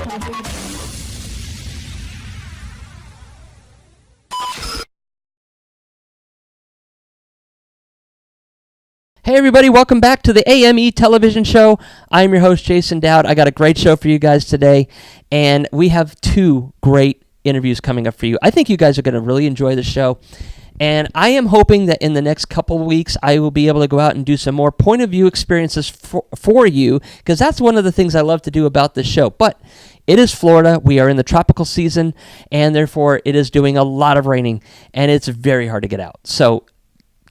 Hey everybody, welcome back to the AME television show. I'm your host, Jason Dowd. I got a great show for you guys today, and we have two great interviews coming up for you. I think you guys are going to really enjoy the show, and I am hoping that in the next couple of weeks, I will be able to go out and do some more point of view experiences for you, because that's one of the things I love to do about this show. But it is Florida. We are in the tropical season, and therefore it is doing a lot of raining, and it's very hard to get out. So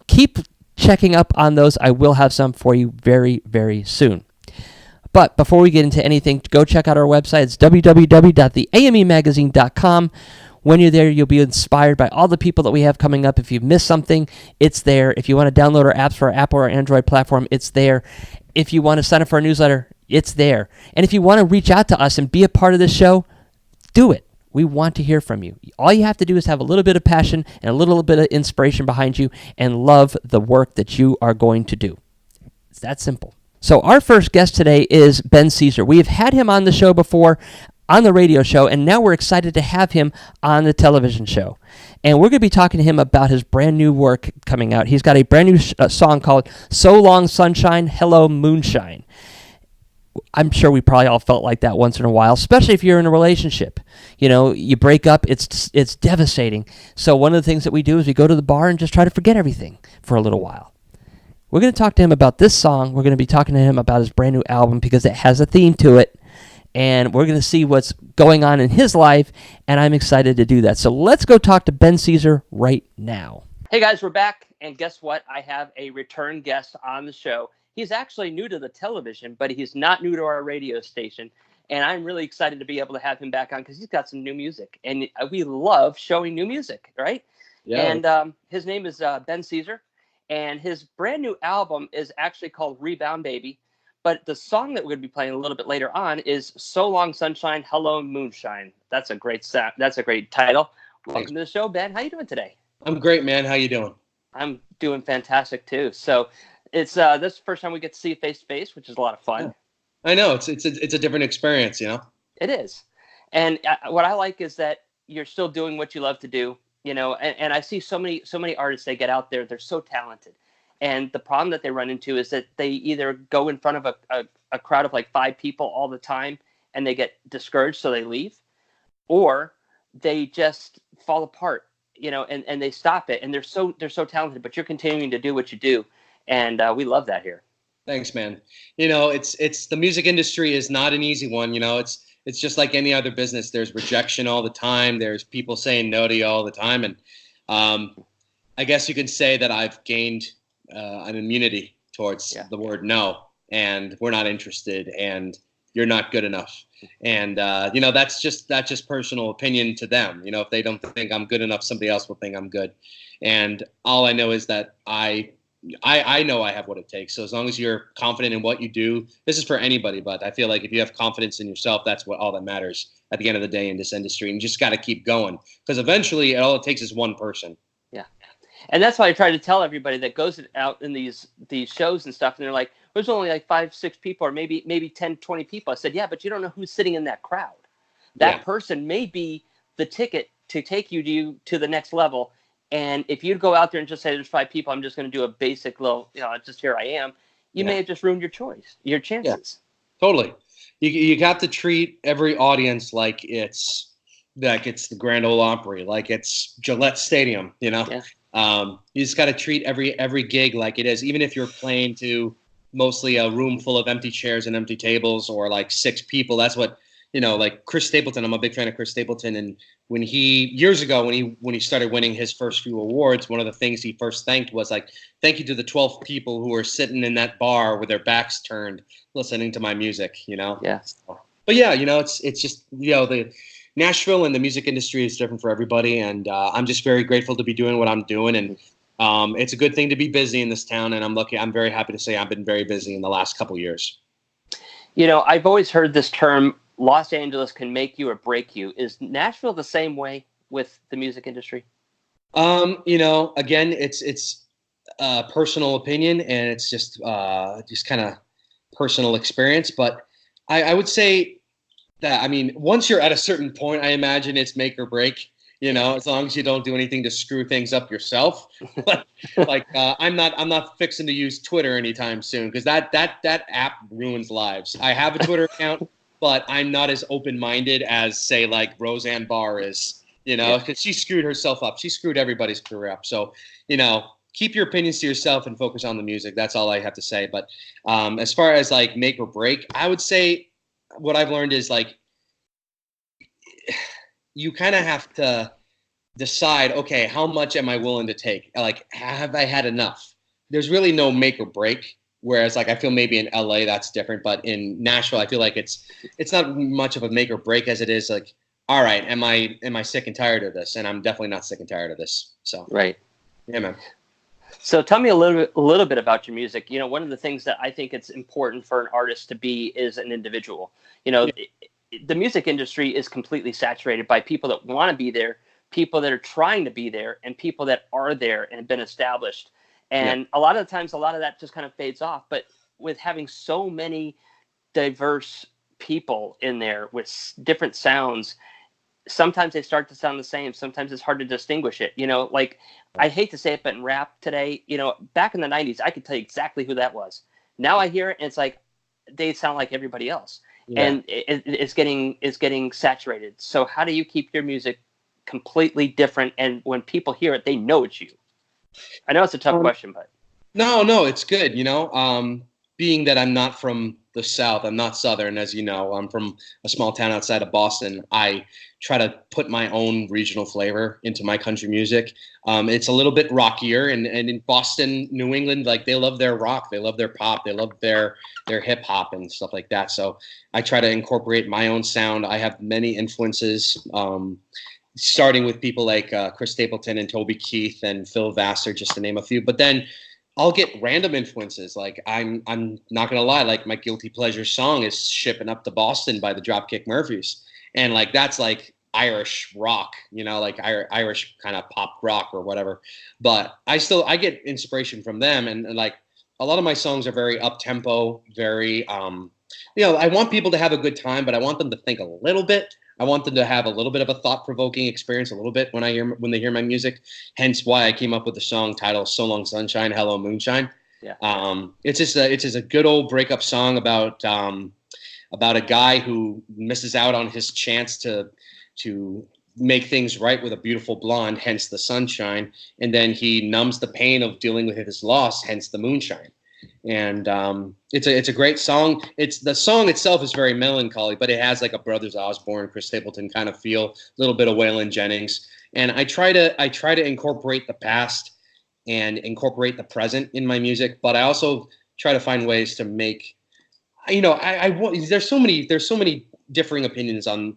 keep checking up on those. I will have some for you very, very soon. But before we get into anything, go check out our website. It's www.theamemagazine.com. When you're there, you'll be inspired by all the people that we have coming up. If you've missed something, it's there. If you want to download our apps for our Apple or Android platform, it's there. If you want to sign up for our newsletter, it's there. And if you want to reach out to us and be a part of this show, do it. We want to hear from you. All you have to do is have a little bit of passion and a little bit of inspiration behind you and love the work that you are going to do. It's that simple. So our first guest today is Ben Cesare. We have had him on the show before, on the radio show, and now we're excited to have him on the television show. And we're going to be talking to him about his brand new work coming out. He's got a brand new song called So Long Sunshine, Hello Moonshine. I'm sure we probably all felt like that once in a while, especially if you're in a relationship. You know, you break up, it's devastating. So one of the things that we do is we go to the bar and just try to forget everything for a little while. We're going to talk to him about this song. We're going to be talking to him about his brand new album because it has a theme to it. And we're going to see what's going on in his life, and I'm excited to do that. So let's go talk to Ben Cesare right now. Hey guys, we're back, and guess what? I have a return guest on the show. He's actually new to the television, but he's not new to our radio station. And I'm really excited to be able to have him back on because he's got some new music. And we love showing new music, right? Yeah. And his name is Ben Cesare. And his brand new album is actually called Rebound Baby. But the song that we're going to be playing a little bit later on is So Long Sunshine, Hello Moonshine. That's a great That's a great title. Welcome to the show, Ben. How you doing today? I'm great, man. How you doing? I'm doing fantastic, too. So it's this is the first time we get to see you face to face, which is a lot of fun. Yeah. I know it's a different experience, you know. It is, and what I like is that you're still doing what you love to do, you know. And I see so many artists, they get out there, they're so talented, and the problem that they run into is that they either go in front of a crowd of like 5 people all the time, and they get discouraged, so they leave, or they just fall apart, you know, and they stop it, and they're so talented, but you're continuing to do what you do. And we love that here. Thanks, man. You know, it's the music industry is not an easy one. You know, it's just like any other business. There's rejection all the time. There's people saying no to you all the time. And I guess you can say that I've gained an immunity towards the word no, and we're not interested, and you're not good enough. And you know, that's just personal opinion to them. You know, if they don't think I'm good enough, somebody else will think I'm good. And all I know is that I know I have what it takes. So as long as you're confident in what you do, this is for anybody, but I feel like if you have confidence in yourself, that's all that matters at the end of the day in this industry. And you just got to keep going, because eventually all it takes is one person. Yeah. And that's why I try to tell everybody that goes out in these shows and stuff, and they're like, there's only like 5-6 people, or maybe 10, 20 people. I said, yeah, but you don't know who's sitting in that crowd. That person may be the ticket to take you to the next level. And if you go out there and just say there's 5 people, I'm just going to do a basic little, you know, just here I am, you may have just ruined your chances. Yeah, totally. You got to treat every audience like it's the Grand Ole Opry, like it's Gillette Stadium, you know. Yeah. You just got to treat every gig like it is, even if you're playing to mostly a room full of empty chairs and empty tables, or like 6 people. That's what, you know, like Chris Stapleton. I'm a big fan of Chris Stapleton, and when years ago when he started winning his first few awards, one of the things he first thanked was like, thank you to the 12 people who were sitting in that bar with their backs turned, listening to my music, you know? Yeah. But yeah, you know, it's just, you know, the Nashville and the music industry is different for everybody. And I'm just very grateful to be doing what I'm doing. And it's a good thing to be busy in this town. And I'm very happy to say I've been very busy in the last couple years. You know, I've always heard this term, Los Angeles can make you or break you. Is Nashville the same way with the music industry? You know, again, it's personal opinion, and it's just kind of personal experience. But I would say that, I mean, once you're at a certain point, I imagine it's make or break. As long as you don't do anything to screw things up yourself. But like, I'm not fixing to use Twitter anytime soon, because that app ruins lives. I have a Twitter account, but I'm not as open-minded as, say, like Roseanne Barr is. Because she screwed herself up. She screwed everybody's career up. So, keep your opinions to yourself and focus on the music. That's all I have to say. But as far as like make or break, I would say what I've learned is like, you kind of have to decide, okay, how much am I willing to take? Like, have I had enough? There's really no make or break. Whereas, like, I feel maybe in LA that's different, but in Nashville, I feel like it's not much of a make or break as it is like, all right, am I sick and tired of this? And I'm definitely not sick and tired of this. So Right. yeah, man. So tell me a little bit about your music. One of the things that I think it's important for an artist to be is an individual. The music industry is completely saturated by people that want to be there, people that are trying to be there, and people that are there and have been established. And a lot of the times, a lot of that just kind of fades off. But with having so many diverse people in there with different sounds, sometimes they start to sound the same. Sometimes it's hard to distinguish it. Like, I hate to say it, but in rap today, back in the 90s, I could tell you exactly who that was. Now I hear it and it's like, they sound like everybody else. Yeah. And it's getting saturated. So how do you keep your music completely different? And when people hear it, they know it's you. I know it's a tough question, but. No, it's good. Being that I'm not from the South, I'm not Southern, as you know, I'm from a small town outside of Boston. I try to put my own regional flavor into my country music. It's a little bit rockier, and in Boston, New England, like, they love their rock, they love their pop, they love their hip hop and stuff like that. So I try to incorporate my own sound. I have many influences, starting with people like Chris Stapleton and Toby Keith and Phil Vassar, just to name a few. But then I'll get random influences. Like, I'm not gonna lie, like, my guilty pleasure song is "Shipping Up to Boston" by the Dropkick Murphys, and like, that's like Irish rock, like Irish kind of pop rock or whatever. But I get inspiration from them, and like, a lot of my songs are very up tempo, very I want people to have a good time, but I want them to think a little bit. I want them to have a little bit of a thought-provoking experience a little bit when they hear my music. Hence why I came up with the song title "So Long Sunshine, Hello Moonshine." Yeah. It's just a good old breakup song about a guy who misses out on his chance to make things right with a beautiful blonde, hence the sunshine, and then he numbs the pain of dealing with his loss, hence the moonshine. And it's a great song. The song itself is very melancholy, but it has like a Brothers Osborne, Chris Stapleton kind of feel, a little bit of Waylon Jennings. And I try to incorporate the past and incorporate the present in my music, but I also try to find ways to make, there's so many differing opinions on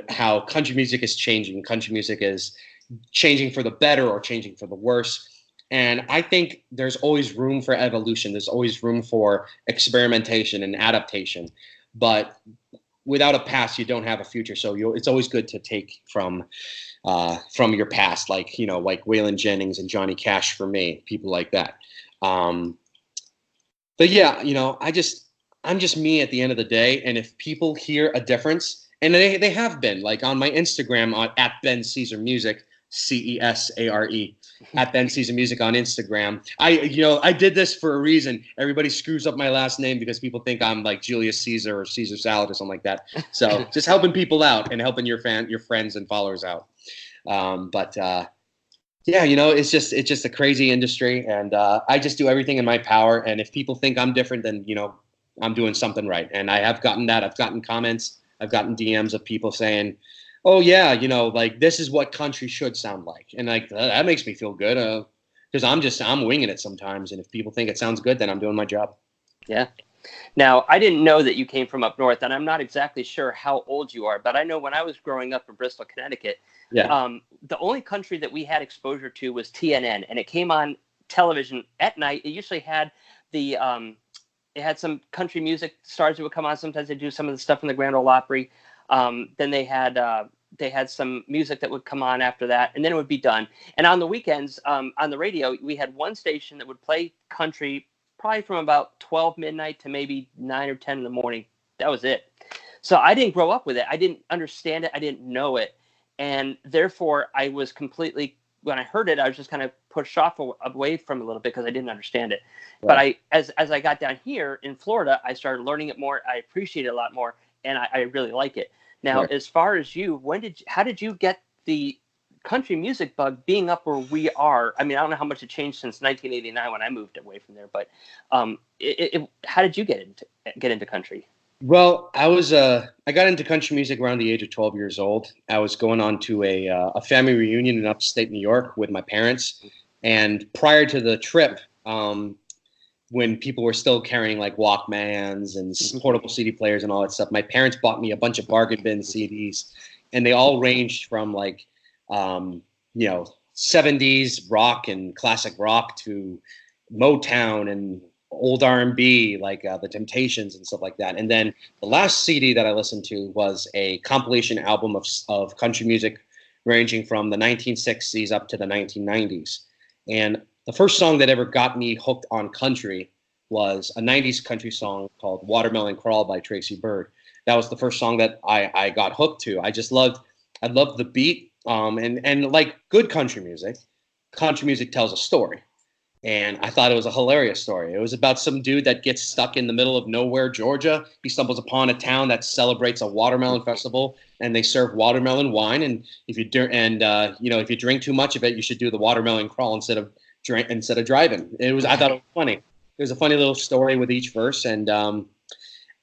how country music is changing. Country music is changing for the better or changing for the worse. And I think there's always room for evolution. There's always room for experimentation and adaptation. But without a past, you don't have a future. So it's always good to take from your past, like Waylon Jennings and Johnny Cash for me, people like that. But yeah, I'm just me at the end of the day. And if people hear a difference, and they have been, like, on my Instagram at Ben Caesar Music, Cesare, at Ben Caesar Music on Instagram. I did this for a reason. Everybody screws up my last name because people think I'm like Julius Caesar or Caesar Salad or something like that. So just helping people out and helping your friends and followers out. Yeah, it's just a crazy industry, and I just do everything in my power. And if people think I'm different, then I'm doing something right. And I have gotten that. I've gotten comments. I've gotten DMs of people saying, "Oh yeah, like, this is what country should sound like," and like, that makes me feel good, because I'm winging it sometimes, and if people think it sounds good, then I'm doing my job. Yeah. Now, I didn't know that you came from up north, and I'm not exactly sure how old you are, but I know when I was growing up in Bristol, Connecticut, the only country that we had exposure to was TNN, and it came on television at night. It usually had it had some country music stars that would come on. Sometimes they do some of the stuff in the Grand Ole Opry. Then they had some music that would come on after that, and then it would be done. And on the weekends, on the radio, we had one station that would play country probably from about 12 midnight to maybe 9 or 10 in the morning. That was it. So I didn't grow up with it. I didn't understand it. I didn't know it. And therefore, I was completely, when I heard it, I was just kind of pushed off away from it a little bit because I didn't understand it. Right. But as I got down here in Florida, I started learning it more. I appreciate it a lot more, and I really like it. Now, Right. as far as you, how did you get the country music bug being up where we are? I mean, I don't know how much it changed since 1989 when I moved away from there, but how did you get into country? Well, I got into country music around the age of 12 years old. I was going on to a family reunion in upstate New York with my parents, and prior to the trip, when people were still carrying like Walkmans and portable CD players and all that stuff, my parents bought me a bunch of bargain bin CDs, and they all ranged from like, you know, 70s rock and classic rock to Motown and old R&B, like the Temptations and stuff like that. And then the last CD that I listened to was a compilation album of country music ranging from the 1960s up to the 1990s. And the first song that ever got me hooked on country was a 90s country song called Watermelon Crawl by Tracy Byrd. That was the first song that I got hooked to. I loved the beat. And like good country music tells a story. And I thought it was a hilarious story. It was about some dude that gets stuck in the middle of nowhere, Georgia. He stumbles upon a town that celebrates a watermelon festival, and they serve watermelon wine. And if you if you drink too much of it, you should do the watermelon crawl instead of driving. I thought it was funny. It was a funny little story with each verse, and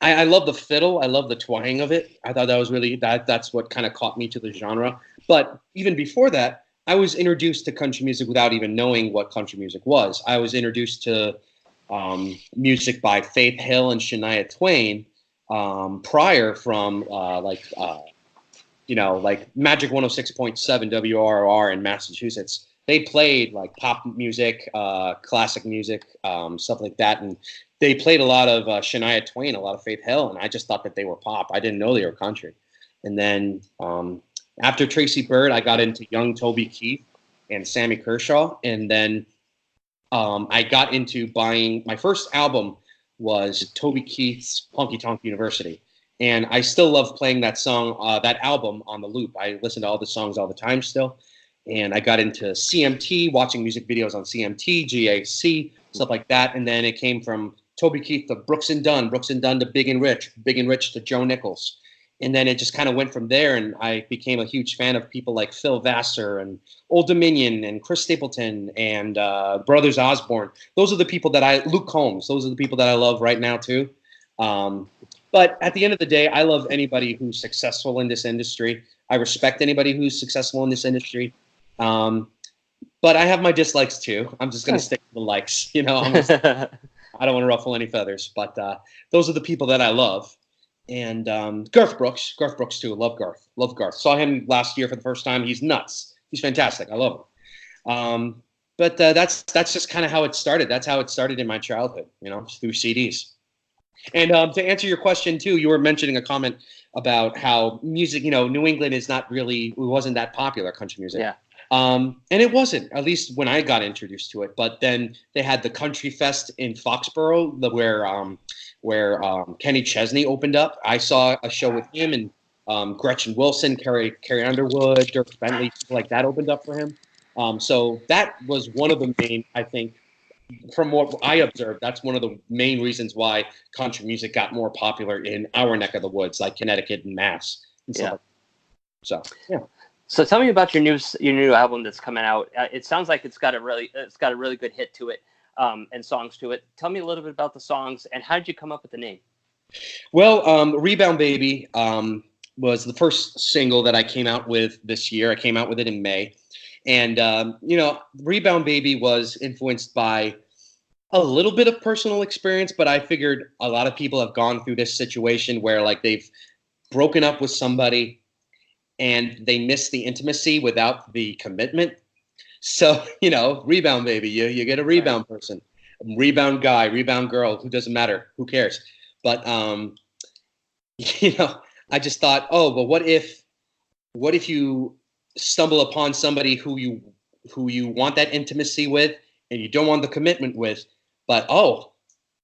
I love the fiddle. I love the twang of it. I thought that was really that's what kind of caught me to the genre. But even before that, I was introduced to country music without even knowing what country music was. I was introduced to music by Faith Hill and Shania Twain prior from like Magic 106.7 WRR in Massachusetts. They played like pop music, classic music, stuff like that. And they played a lot of Shania Twain, a lot of Faith Hill. And I just thought that they were pop. I didn't know they were country. And then after Tracy Byrd, I got into young Toby Keith and Sammy Kershaw. And then I got into buying, my first album was Toby Keith's Honky Tonk University. And I still love playing that song, that album on the loop. I listen to all the songs all the time still. And I got into CMT, watching music videos on CMT, GAC, stuff like that. And then it came from Toby Keith to Brooks and Dunn to Big and Rich to Joe Nichols. And then it just kind of went from there, and I became a huge fan of people like Phil Vassar and Old Dominion and Chris Stapleton and Brothers Osborne. Those are the people Luke Combs, those are the people that I love right now too. But at the end of the day, I love anybody who's successful in this industry. I respect anybody who's successful in this industry. But I have my dislikes too. I'm just going to stick to the likes. I don't want to ruffle any feathers, but those are the people that I love. And Garth Brooks too. Love Garth. Saw him last year for the first time. He's nuts. He's fantastic. I love him. But that's just kind of how it started. That's how it started in my childhood, through CDs. And to answer your question too, you were mentioning a comment about how music, New England wasn't that popular, country music. Yeah. And it wasn't, at least when I got introduced to it. But then they had the Country Fest in Foxborough, where Kenny Chesney opened up. I saw a show with him, and Gretchen Wilson, Carrie Underwood, Dirk Bentley, people like that opened up for him. So that was one of the main, I think, from what I observed, that's one of the main reasons why country music got more popular in our neck of the woods, like Connecticut and Mass. And stuff. So, yeah. So tell me about your new album that's coming out. It sounds like it's got a really good hit to it, and songs to it. Tell me a little bit about the songs, and how did you come up with the name? Well, Rebound Baby was the first single that I came out with this year. I came out with it in May. And, Rebound Baby was influenced by a little bit of personal experience, but I figured a lot of people have gone through this situation where like they've broken up with somebody and they miss the intimacy without the commitment. So, rebound baby, you get a rebound person, rebound guy, rebound girl, who doesn't matter, who cares? But, I just thought, but what if you stumble upon somebody who you want that intimacy with and you don't want the commitment with, but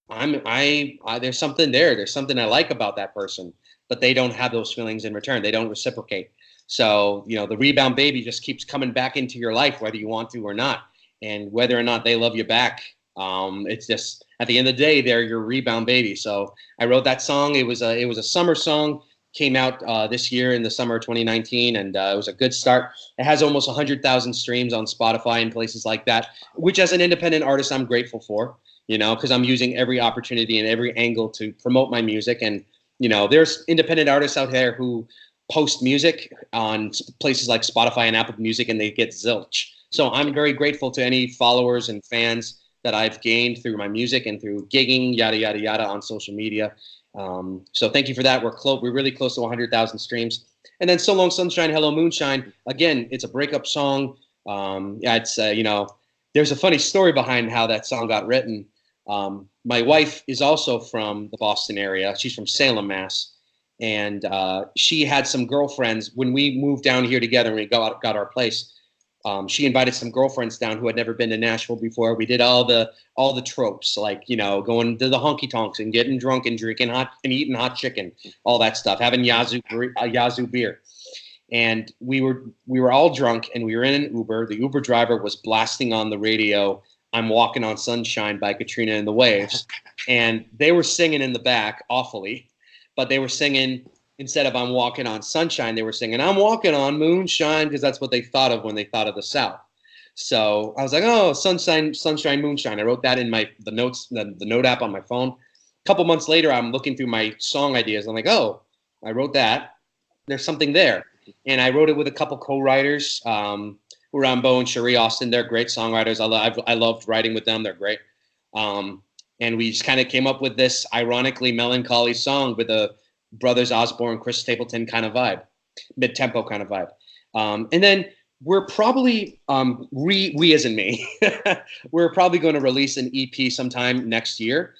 there's something there. There's something I like about that person, but they don't have those feelings in return. They don't reciprocate. So, the rebound baby just keeps coming back into your life, whether you want to or not. And whether or not they love you back, it's just at the end of the day, they're your rebound baby. So I wrote that song. It was a summer song. Came out this year in the summer of 2019, and it was a good start. It has almost 100,000 streams on Spotify and places like that, which as an independent artist, I'm grateful for, because I'm using every opportunity and every angle to promote my music. And, there's independent artists out there who post music on places like Spotify and Apple Music, and they get zilch. So I'm very grateful to any followers and fans that I've gained through my music and through gigging, yada, yada, yada, on social media. So thank you for that. We're really close to 100,000 streams. And then So Long Sunshine, Hello Moonshine. Again, it's a breakup song. It's there's a funny story behind how that song got written. My wife is also from the Boston area. She's from Salem, Mass. And she had some girlfriends when we moved down here together and we got our place. She invited some girlfriends down who had never been to Nashville before. We did all the tropes, like, going to the honky tonks and getting drunk and drinking hot and eating hot chicken, all that stuff, having Yazoo beer. And we were all drunk and we were in an Uber. The Uber driver was blasting on the radio, "I'm Walking on Sunshine" by Katrina and the Waves. And they were singing in the back awfully, but they were singing, instead of "I'm Walking on Sunshine," they were singing "I'm Walking on Moonshine," because that's what they thought of when they thought of the South. So I was like, "Oh, sunshine, moonshine." I wrote that in the notes, the note app on my phone. A couple months later, I'm looking through my song ideas. I'm like, "Oh, I wrote that. There's something there." And I wrote it with a couple co-writers, Rambo and Cherie Austin. They're great songwriters. I loved writing with them. They're great. And we just kind of came up with this ironically melancholy song with a Brothers Osborne, Chris Stapleton kind of vibe, mid-tempo kind of vibe. And then we're probably, we as in me, we're probably going to release an EP sometime next year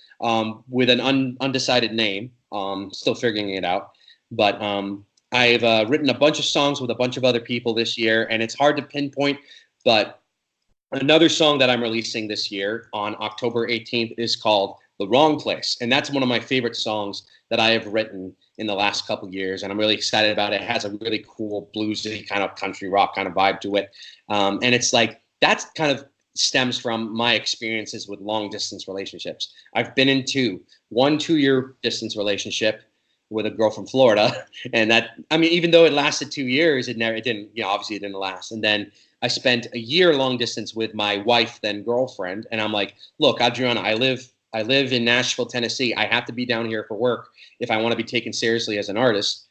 with an undecided name. Still figuring it out. But I've written a bunch of songs with a bunch of other people this year, and it's hard to pinpoint, but another song that I'm releasing this year on October 18th is called "The Wrong Place." And that's one of my favorite songs that I have written in the last couple of years. And I'm really excited about it. It has a really cool bluesy kind of country rock kind of vibe to it. And it's like, that's kind of stems from my experiences with long distance relationships. I've been in one 2-year distance relationship with a girl from Florida. And even though it lasted 2 years, it didn't, obviously it didn't last. And then I spent a year long distance with my wife, then girlfriend. And I'm like, "Look, Adriana, I live in Nashville, Tennessee. I have to be down here for work if I want to be taken seriously as an artist.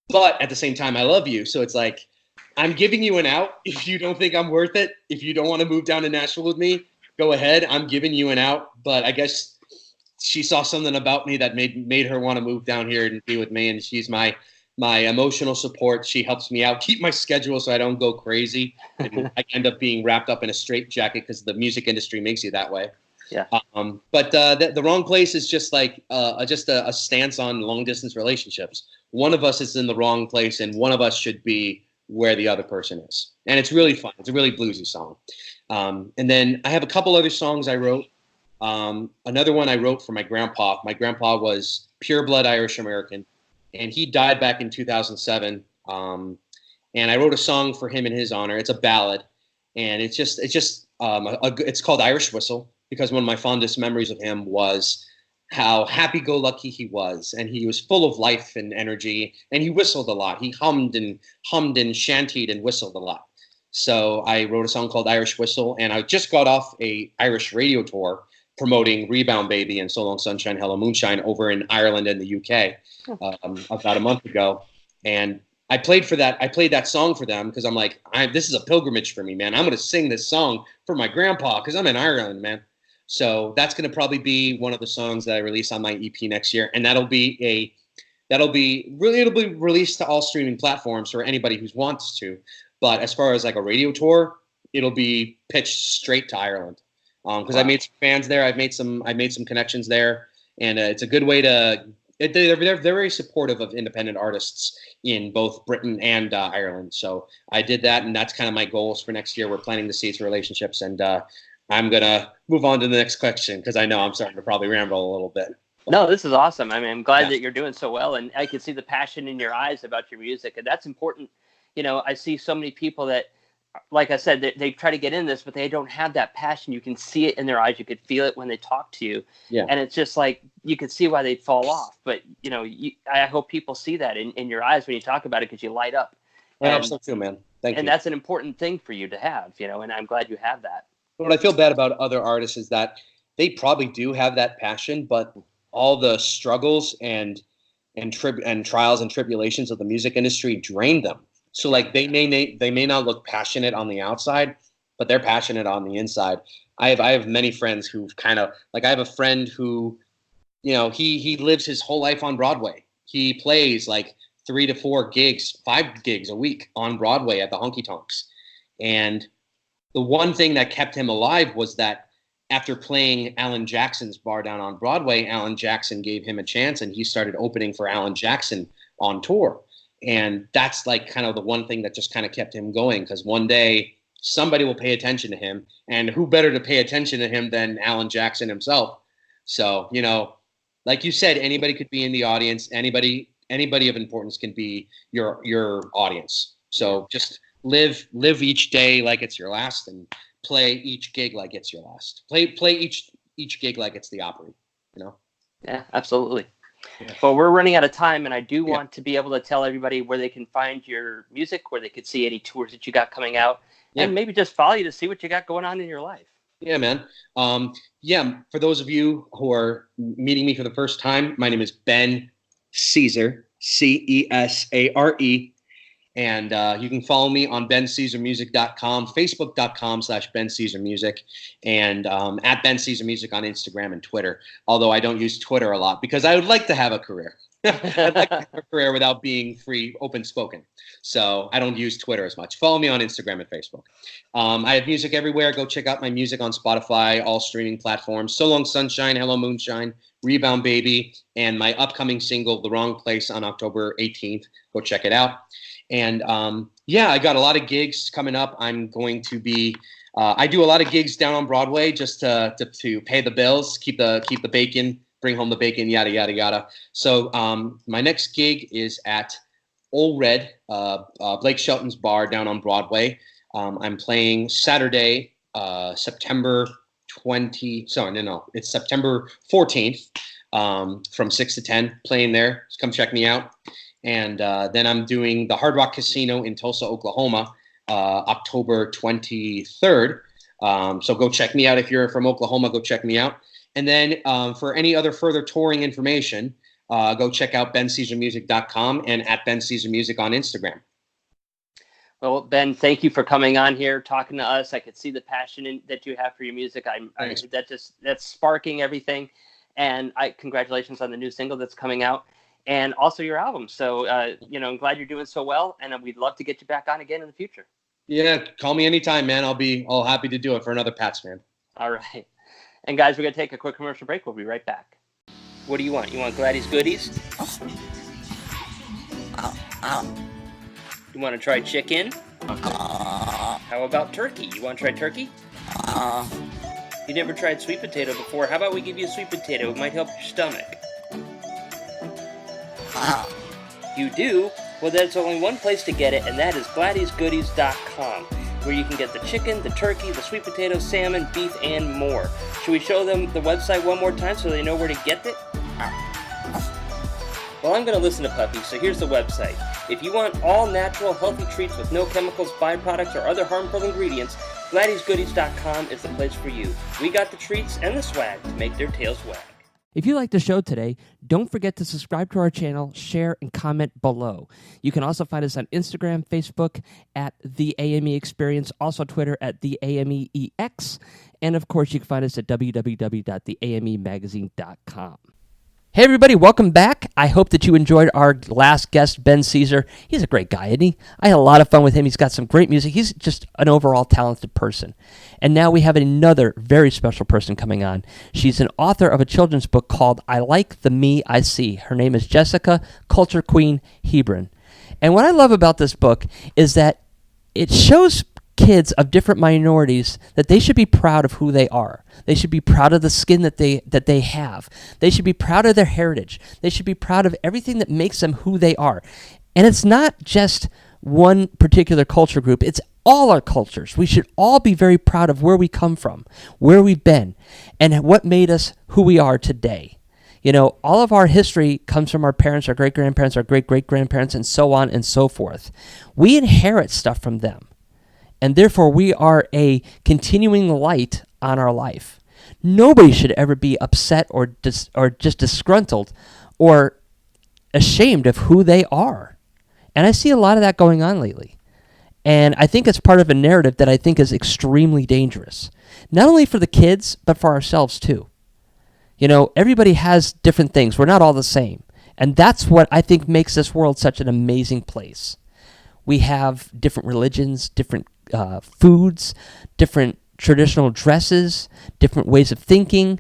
But at the same time, I love you. So it's like, I'm giving you an out. If you don't think I'm worth it, if you don't want to move down to Nashville with me, go ahead. I'm giving you an out." But I guess she saw something about me that made her want to move down here and be with me. And she's my emotional support. She helps me out, keep my schedule so I don't go crazy. And I end up being wrapped up in a straitjacket because the music industry makes you that way. Yeah. But the Wrong Place is just like just a stance on long distance relationships. One of us is in the wrong place, and one of us should be where the other person is. And it's really fun. It's a really bluesy song. And then I have a couple other songs I wrote. Another one I wrote for my grandpa. My grandpa was pure blood Irish American, and he died back in 2007. And I wrote a song for him in his honor. It's a ballad, and it's called Irish Whistle, because one of my fondest memories of him was how happy-go-lucky he was, and he was full of life and energy, and he whistled a lot. He hummed and shantied and whistled a lot. So I wrote a song called Irish Whistle, and I just got off a Irish radio tour promoting Rebound Baby and So Long Sunshine, Hello Moonshine over in Ireland and the UK about a month ago. And I played that song for them because I'm like, this is a pilgrimage for me, man. I'm going to sing this song for my grandpa because I'm in Ireland, man. So that's going to probably be one of the songs that I release on my EP next year. And it'll be released to all streaming platforms for anybody who wants to. But as far as like a radio tour, it'll be pitched straight to Ireland. Because I made some fans there. I've made some connections there. And it's a good way they're very supportive of independent artists in both Britain and Ireland. So I did that, and that's kind of my goals for next year. We're planting the seeds for relationships, and I'm going to move on to the next question because I know I'm starting to probably ramble a little bit. No, this is awesome. I mean, I'm glad that you're doing so well, and I can see the passion in your eyes about your music, and that's important. I see so many people that, like I said, they try to get in this, but they don't have that passion. You can see it in their eyes. You could feel it when they talk to you. Yeah. And it's just like, you could see why they'd fall off. But, I hope people see that in your eyes when you talk about it, because you light up. I hope so too, man. Thank you. And that's an important thing for you to have, and I'm glad you have that. What I feel bad about other artists is that they probably do have that passion, but all the struggles and trials and tribulations of the music industry drain them. So like they may not look passionate on the outside, but they're passionate on the inside. I have many friends who've kind of like, I have a friend who, he lives his whole life on Broadway. He plays like 3 to 4 gigs, 5 gigs a week on Broadway at the honky tonks. And the one thing that kept him alive was that after playing Alan Jackson's bar down on Broadway, Alan Jackson gave him a chance and he started opening for Alan Jackson on tour. And that's like kind of the one thing that just kind of kept him going, because one day somebody will pay attention to him, and who better to pay attention to him than Alan Jackson himself. So, like you said, anybody could be in the audience. Anybody of importance can be your audience. So just live each day like it's your last, and play each gig like it's your last. Play each gig like it's the Opry, Yeah, absolutely. Yeah. Well, we're running out of time, and I do want to be able to tell everybody where they can find your music, where they could see any tours that you got coming out, and maybe just follow you to see what you got going on in your life. Yeah, man. For those of you who are meeting me for the first time, my name is Ben Cesare, Cesare. And you can follow me on bencaesarmusic.com, facebook.com/bencaesarmusic, and at bencaesarmusic on Instagram and Twitter, although I don't use Twitter a lot because I would like to have a career. I'd like to have a career without being free, open-spoken. So I don't use Twitter as much. Follow me on Instagram and Facebook. I have music everywhere. Go check out my music on Spotify, all streaming platforms. So Long Sunshine, Hello Moonshine, Rebound Baby, and my upcoming single, The Wrong Place, on October 18th. Go check it out. And I got a lot of gigs coming up. I'm going to be I do a lot of gigs down on Broadway just to pay the bills, keep the bacon, bring home the bacon, yada yada yada. So my next gig is at Old Red, Blake Shelton's bar down on Broadway. I'm playing Saturday, September 20. Sorry, no, it's September 14th, from 6 to 10. Playing there. Just come check me out. And then I'm doing the Hard Rock Casino in Tulsa, Oklahoma, October 23rd. So go check me out. If you're from Oklahoma, go check me out. And then for any other further touring information, go check out bencaesarmusic.com and at bencaesarmusic on Instagram. Well, Ben, thank you for coming on here, talking to us. I could see the passion that you have for your music. That's sparking everything. And congratulations on the new single that's coming out. And also your album. So, I'm glad you're doing so well, and we'd love to get you back on again in the future. Yeah, call me anytime, man. I'll be all happy to do it for another Pats fan. All right. And guys, we're going to take a quick commercial break. We'll be right back. What do you want? You want Gladys Goodies? You want to try chicken? How about turkey? You want to try turkey? You never tried sweet potato before. How about we give you a sweet potato? It might help your stomach. You do? Well, there's only one place to get it, and that is GladysGoodies.com, where you can get the chicken, the turkey, the sweet potato, salmon, beef, and more. Should we show them the website one more time so they know where to get it? Well, I'm going to listen to puppies, so here's the website. If you want all natural, healthy treats with no chemicals, byproducts, or other harmful ingredients, GladysGoodies.com is the place for you. We got the treats and the swag to make their tails wag. If you liked the show today, don't forget to subscribe to our channel, share, and comment below. You can also find us on Instagram, Facebook at The AME Experience, also Twitter at The AMEEX, and of course you can find us at www.theamemagazine.com. Hey everybody, welcome back. I hope that you enjoyed our last guest, Ben Cesare. He's a great guy, isn't he? I had a lot of fun with him. He's got some great music. He's just an overall talented person. And now we have another very special person coming on. She's an author of a children's book called I Like the Me I See. Her name is Jessica Culture Queen Hebron. And what I love about this book is that it shows kids of different minorities that they should be proud of who they are. They should be proud of the skin that they have. They should be proud of their heritage. They should be proud of everything that makes them who they are. And it's not just one particular culture group. It's all our cultures. We should all be very proud of where we come from, where we've been, and what made us who we are today. You know, all of our history comes from our parents, our great-grandparents, our great-great-grandparents, and so on and so forth. We inherit stuff from them, and therefore we are a continuing light on our life. Nobody should ever be upset or just disgruntled or ashamed of who they are. And I see a lot of that going on lately. And I think it's part of a narrative that I think is extremely dangerous, not only for the kids, but for ourselves too. You know, everybody has different things. We're not all the same. And that's what I think makes this world such an amazing place. We have different religions, different foods, different traditional dresses, different ways of thinking.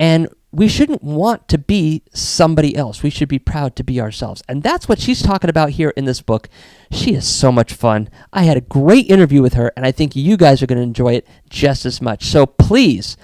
And we shouldn't want to be somebody else. We should be proud to be ourselves. And that's what she's talking about here in this book. She is so much fun. I had a great interview with her, and I think you guys are going to enjoy it just as much. So please,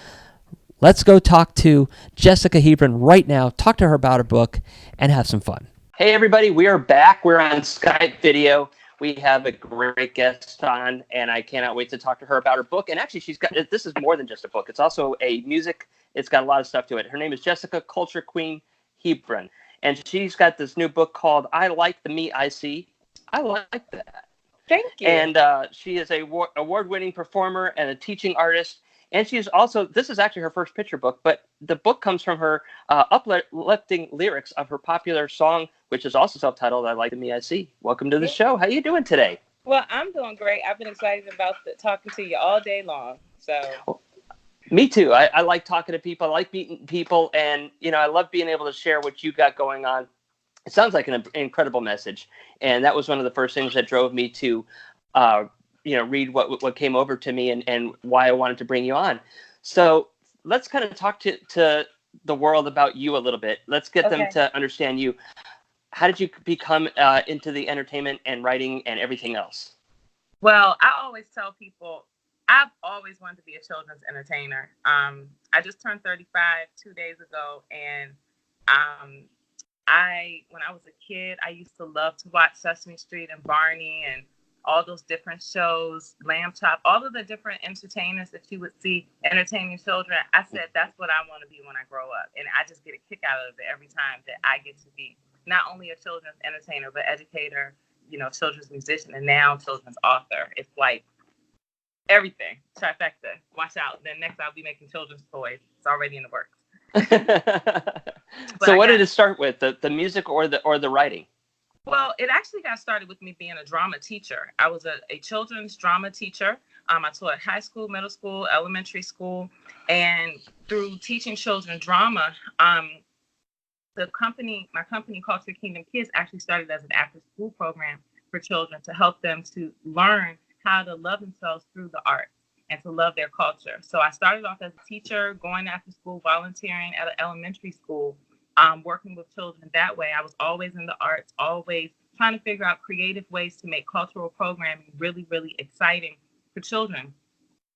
let's go talk to Jessica Hebron right now, talk to her about her book, and have some fun. Hey, everybody. We are back. We're on Skype video. We have a great guest on, and I cannot wait to talk to her about her book. And actually, this is more than just a book. It's also a music. It's got a lot of stuff to it. Her name is Jessica Culture Queen Hebron, and she's got this new book called I Like the Me I See. I like that. Thank you. And she is a award-winning performer and a teaching artist. And she's also, this is actually her first picture book, but the book comes from her uplifting lyrics of her popular song, which is also self-titled, I Like the Me I See. Welcome to the show. How you doing today? Well, I'm doing great. I've been excited about talking to you all day long. So. Me too. I like talking to people. I like meeting people. And, you know, I love being able to share what you got going on. It sounds like an incredible message. And that was one of the first things that drove me to read what came over to me and why I wanted to bring you on. So let's kind of talk to the world about you a little bit. Let's get them to understand you. How did you become into the entertainment and writing and everything else? Well, I always tell people I've always wanted to be a children's entertainer. I just turned 35 2 days ago, and when I was a kid, I used to love to watch Sesame Street and Barney and all those different shows, Lamb Chop, all of the different entertainers that you would see entertaining children. I said, that's what I want to be when I grow up. And I just get a kick out of it every time that I get to be not only a children's entertainer, but educator, children's musician, and now children's author. It's like everything, trifecta. Watch out. Then next I'll be making children's toys. It's already in the works. So what did it start with, the music or the writing? Well, it actually got started with me being a drama teacher. I was a children's drama teacher. I taught high school, middle school, elementary school, and through teaching children drama, my company, Culture Kingdom Kids, actually started as an after-school program for children to help them to learn how to love themselves through the arts and to love their culture. So I started off as a teacher, going after school, volunteering at an elementary school, working with children that way. I was always in the arts, always trying to figure out creative ways to make cultural programming really, really exciting for children.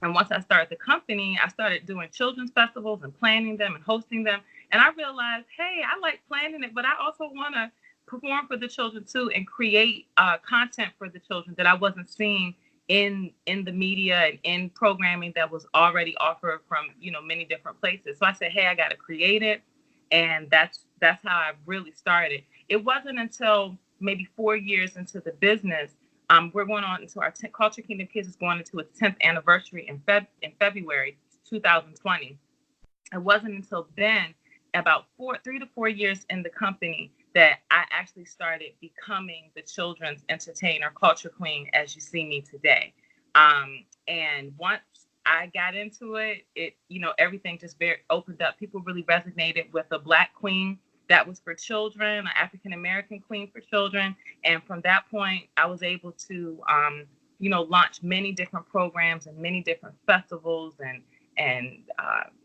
And once I started the company, I started doing children's festivals and planning them and hosting them. And I realized, hey, I like planning it, but I also want to perform for the children too and create content for the children that I wasn't seeing in the media and in programming that was already offered from, many different places. So I said, hey, I got to create it. And that's how I really started. It wasn't until maybe 4 years into the business, we're going on into our Culture Kingdom Kids is going into its 10th anniversary in February 2020. It wasn't until then, about 3 to 4 years in the company, that I actually started becoming the children's entertainer, culture queen, as you see me today. And once I got into it, everything just opened up. People really resonated with a Black queen that was for children, an African-American queen for children. And from that point, I was able to, launch many different programs and many different festivals and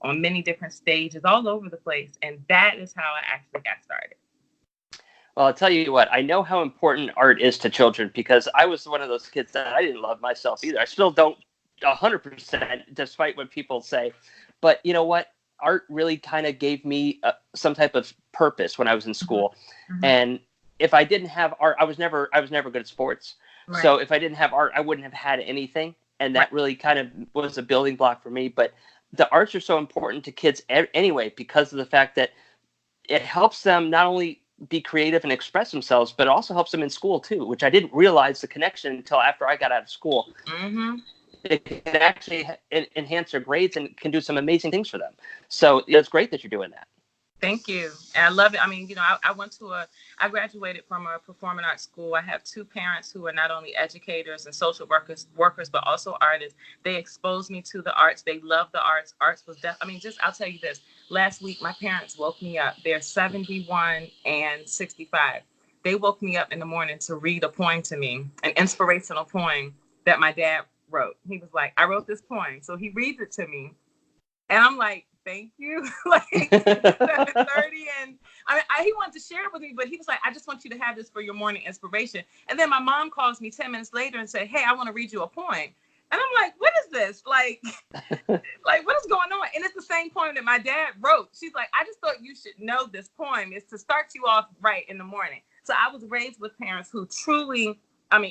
on many different stages all over the place. And that is how I actually got started. Well, I'll tell you what, I know how important art is to children because I was one of those kids that I didn't love myself either. I still don't 100%, despite what people say. But you know what? Art really kind of gave me some type of purpose when I was in school. Mm-hmm. And if I didn't have art, I was never good at sports. Right. So if I didn't have art, I wouldn't have had anything. And that really kind of was a building block for me. But the arts are so important to kids anyway, because of the fact that it helps them not only be creative and express themselves, but it also helps them in school too, which I didn't realize the connection until after I got out of school. Mm-hmm. It can actually enhance their grades and can do some amazing things for them. So it's great that you're doing that. Thank you. And I love it. I mean, I graduated from a performing arts school. I have two parents who are not only educators and social workers, but also artists. They exposed me to the arts. They love the arts. Arts was I'll tell you this. Last week, my parents woke me up. They're 71 and 65. They woke me up in the morning to read a poem to me, an inspirational poem that my dad wrote. He was like, I wrote this poem. So he reads it to me. And I'm like, thank you. Like 7:30, and he wanted to share it with me, but he was like, I just want you to have this for your morning inspiration. And then my mom calls me 10 minutes later and said, hey, I want to read you a poem. And I'm like, what is this? Like what is going on? And it's the same poem that my dad wrote. She's like, I just thought you should know this poem. It's to start you off right in the morning. So I was raised with parents who truly,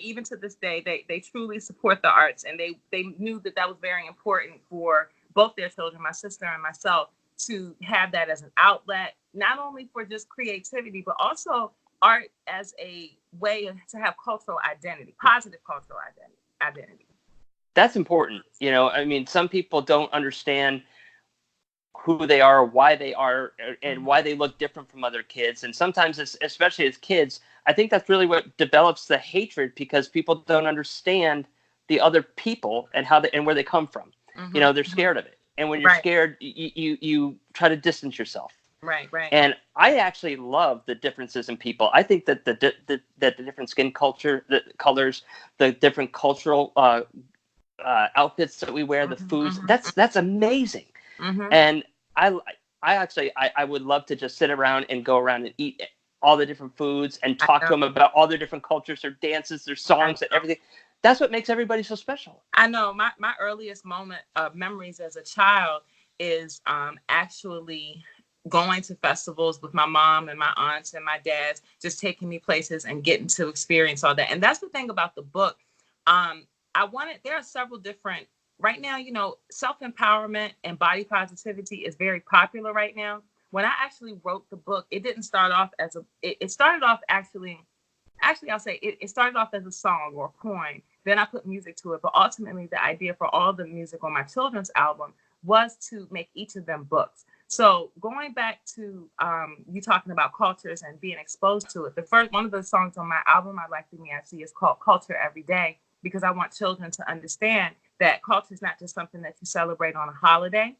even to this day, they truly support the arts, and they knew that was very important for both their children, my sister and myself, to have that as an outlet, not only for just creativity, but also art as a way to have cultural identity, positive cultural identity. That's important. Some people don't understand who they are, why they are, and why they look different from other kids. And sometimes, especially as kids, I think that's really what develops the hatred, because people don't understand the other people and and where they come from. Mm-hmm. They're scared of it. And when you're scared, you try to distance yourself. Right. And I actually love the differences in people. I think that the different skin culture, the colors, the different cultural outfits that we wear, the foods, that's amazing. Mm-hmm. And I would love to just sit around and go around and eat all the different foods and talk to them about all their different cultures, their dances, their songs, and everything. That's what makes everybody so special. I know my earliest memories as a child is actually going to festivals with my mom and my aunts and my dads, just taking me places and getting to experience all that. And that's the thing about the book. There are several different, right now, self-empowerment and body positivity is very popular right now. When I actually wrote the book, it didn't start off it started off I'll say it started off as a song or a poem. Then I put music to it. But ultimately, the idea for all the music on my children's album was to make each of them books. So going back to you talking about cultures and being exposed to it, one of the songs on my album, I Like the Me I See, is called Culture Every Day, because I want children to understand that culture is not just something that you celebrate on a holiday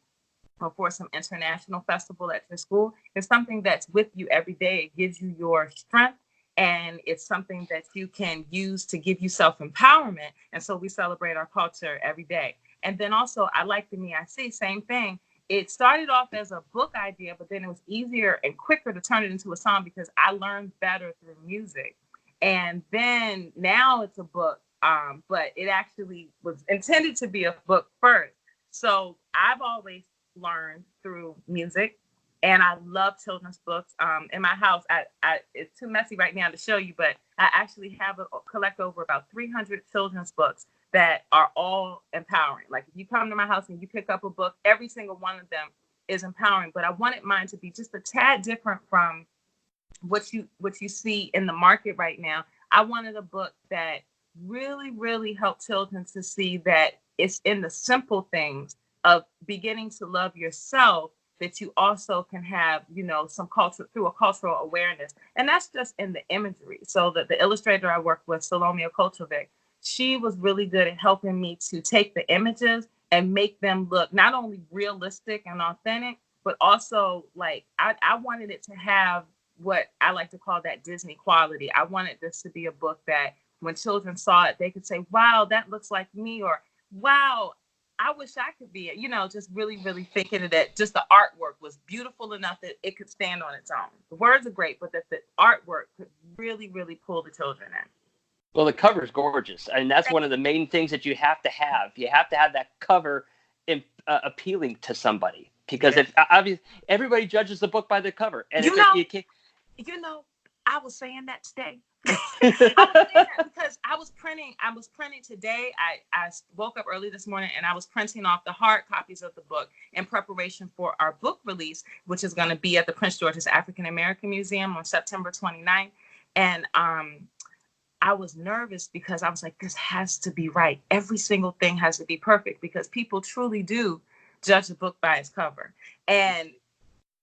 or for some international festival at your school. It's something that's with you every day. It gives you your strength. And it's something that you can use to give you self-empowerment. And so we celebrate our culture every day. And then also, I Like the Me I See, same thing. It started off as a book idea, but then it was easier and quicker to turn it into a song because I learned better through music. And then now it's a book, but it actually was intended to be a book first. So I've always learned through music. And I love children's books. In my house, it's too messy right now to show you, but I actually collect over about 300 children's books that are all empowering. Like if you come to my house and you pick up a book, every single one of them is empowering. But I wanted mine to be just a tad different from what you see in the market right now. I wanted a book that really, really helped children to see that it's in the simple things of beginning to love yourself that you also can have, some culture through a cultural awareness. And that's just in the imagery. So that the illustrator I worked with, Salomia Kochovic, she was really good at helping me to take the images and make them look not only realistic and authentic, but also like I wanted it to have what I like to call that Disney quality. I wanted this to be a book that when children saw it, they could say, wow, that looks like me, or wow, I wish I could be, just really, really thinking that just the artwork was beautiful enough that it could stand on its own. The words are great, but that the artwork could really, really pull the children in. Well, the cover is gorgeous, and that's one of the main things that you have to have. You have to have that cover appealing to somebody, because if obviously everybody judges the book by the cover, and I was saying that today. I was saying that because I was printing today. I woke up early this morning and I was printing off the hard copies of the book in preparation for our book release, which is going to be at the Prince George's African American Museum on September 29th. And I was nervous because I was like, this has to be right. Every single thing has to be perfect, because people truly do judge a book by its cover. And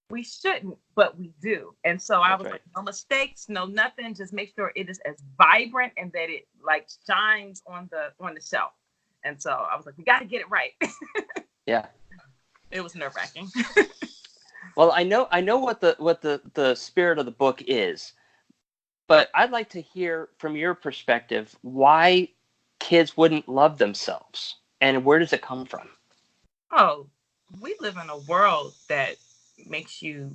we shouldn't, but we do. And so I was like, no mistakes, no nothing. Just make sure it is as vibrant and that it like shines on the shelf. And so I was like, we got to get it right. Yeah. It was nerve-wracking. Well, I know what the spirit of the book is, but I'd like to hear from your perspective why kids wouldn't love themselves, and where does it come from? Oh, we live in a world that makes you,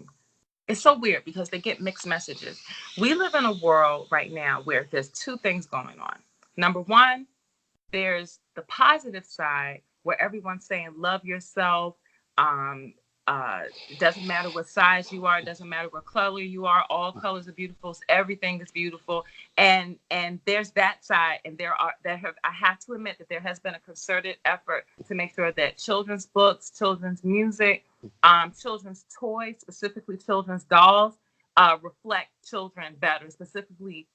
it's so weird because they get mixed messages. We live in a world right now where there's two things going on. Number one, there's the positive side where everyone's saying love yourself. It doesn't matter what size you are, it doesn't matter what color you are, all colors are beautiful, everything is beautiful. And there's that side, and I have to admit that there has been a concerted effort to make sure that children's books, children's music, children's toys, specifically children's dolls, reflect children better, specifically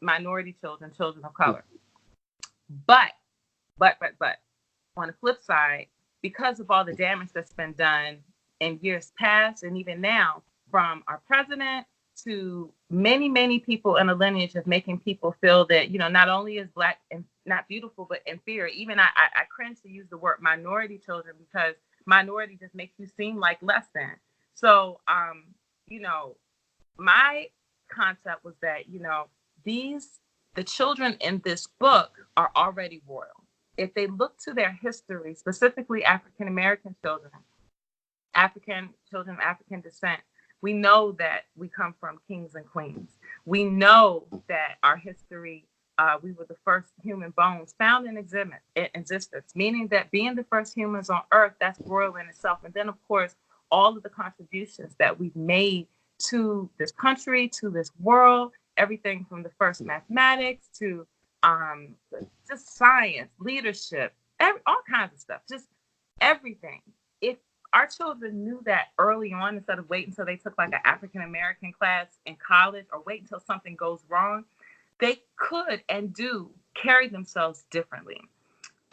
minority children, children of color. But on the flip side, because of all the damage that's been done in years past and even now, from our president to many, many people in a lineage of making people feel that, not only is Black and not beautiful, but inferior. Even I cringe to use the word minority children, because minority just makes you seem like less than. So, my concept was that, the children in this book are already royal. If they look to their history, specifically African American children, African children of African descent, we know that we come from kings and queens. We know that our history, we were the first human bones found in existence, meaning that being the first humans on Earth, that's royal in itself. And then, of course, all of the contributions that we've made to this country, to this world, everything from the first mathematics to just science, leadership, all kinds of stuff, just everything. If our children knew that early on, instead of waiting until they took like an African American class in college or wait until something goes wrong, they could and do carry themselves differently.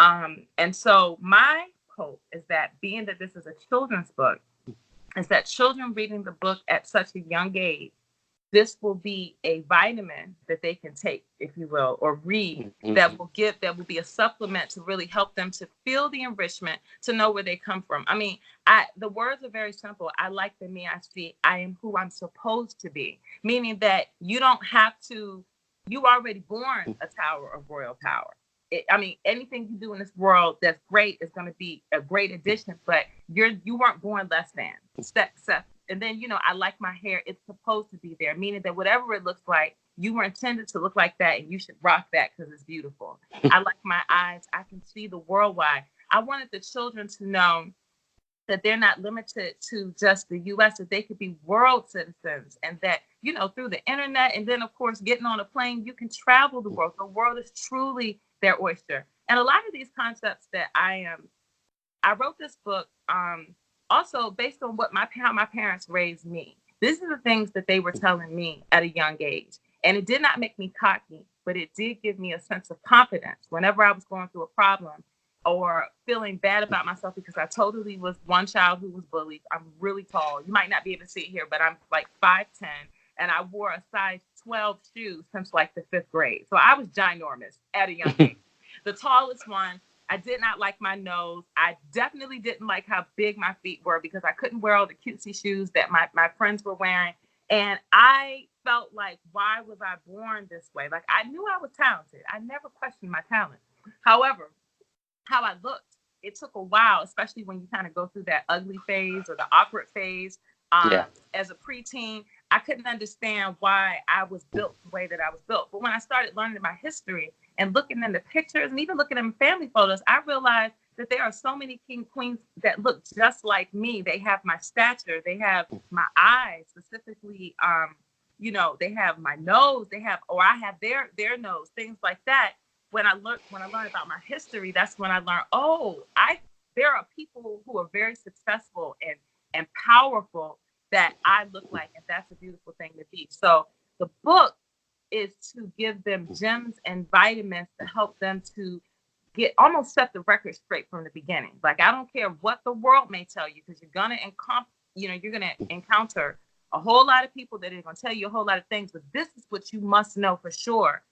And so my hope is that, being that this is a children's book, is that children reading the book at such a young age, this will be a vitamin that they can take, if you will, or read, that will be a supplement to really help them to feel the enrichment, to know where they come from. I mean, the words are very simple. I like the me I see. I am who I'm supposed to be, meaning that you don't have to, you already born a tower of royal power. Anything you do in this world that's great is going to be a great addition, but you weren't born less than. And then, I like my hair. It's supposed to be there, meaning that whatever it looks like, you were intended to look like that, and you should rock that because it's beautiful. I like my eyes. I can see the worldwide. I wanted the children to know that they're not limited to just the U.S., that they could be world citizens, and that, through the internet, and then, of course, getting on a plane, you can travel the world. The world is truly their oyster. And a lot of these concepts that I wrote this book also based on how my parents raised me. These are the things that they were telling me at a young age. And it did not make me cocky, but it did give me a sense of confidence whenever I was going through a problem or feeling bad about myself, because I totally was one child who was bullied. I'm really tall. You might not be able to see it here, but I'm like 5'10", and I wore a size 12 shoe since like the 5th grade. So I was ginormous at a young age. The tallest one. I did not like my nose. I definitely didn't like how big my feet were, because I couldn't wear all the cutesy shoes that my friends were wearing. And I felt like, why was I born this way? Like, I knew I was talented. I never questioned my talent. However, how I looked it took a while, especially when you kind of go through that ugly phase or the awkward phase. As a preteen, I couldn't understand why I was built the way that I was built. But when I started learning my history and looking in the pictures and even looking at family photos, I realized that there are so many king queens that look just like me. They have my stature, they have my eyes, specifically, they have my nose, I have their nose, things like that. When I learned about my history, that's when I learned, there are people who are very successful and powerful that I look like, and that's a beautiful thing to be. So the book is to give them gems and vitamins to help them to set the record straight from the beginning. Like, I don't care what the world may tell you, because you're gonna encounter a whole lot of people that are gonna tell you a whole lot of things, but this is what you must know for sure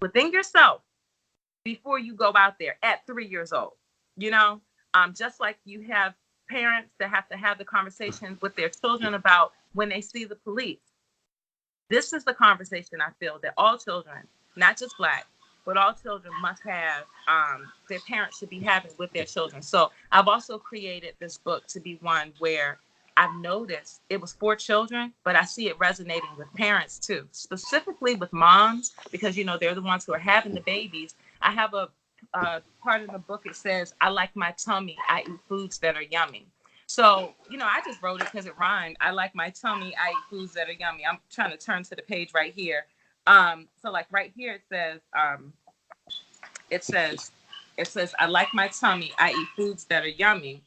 within yourself before you go out there at 3 years old. Just like you have parents that have to have the conversations with their children about when they see the police. This is the conversation I feel that all children, not just Black, but all children must have, their parents should be having with their children. So I've also created this book to be one where I've noticed it was for children, but I see it resonating with parents too, specifically with moms, because, they're the ones who are having the babies. I have a part of the book, it says, I like my tummy, I eat foods that are yummy. So, I just wrote it because it rhymed. I like my tummy, I eat foods that are yummy. I'm trying to turn to the page right here. So like right here, it says, I like my tummy, I eat foods that are yummy.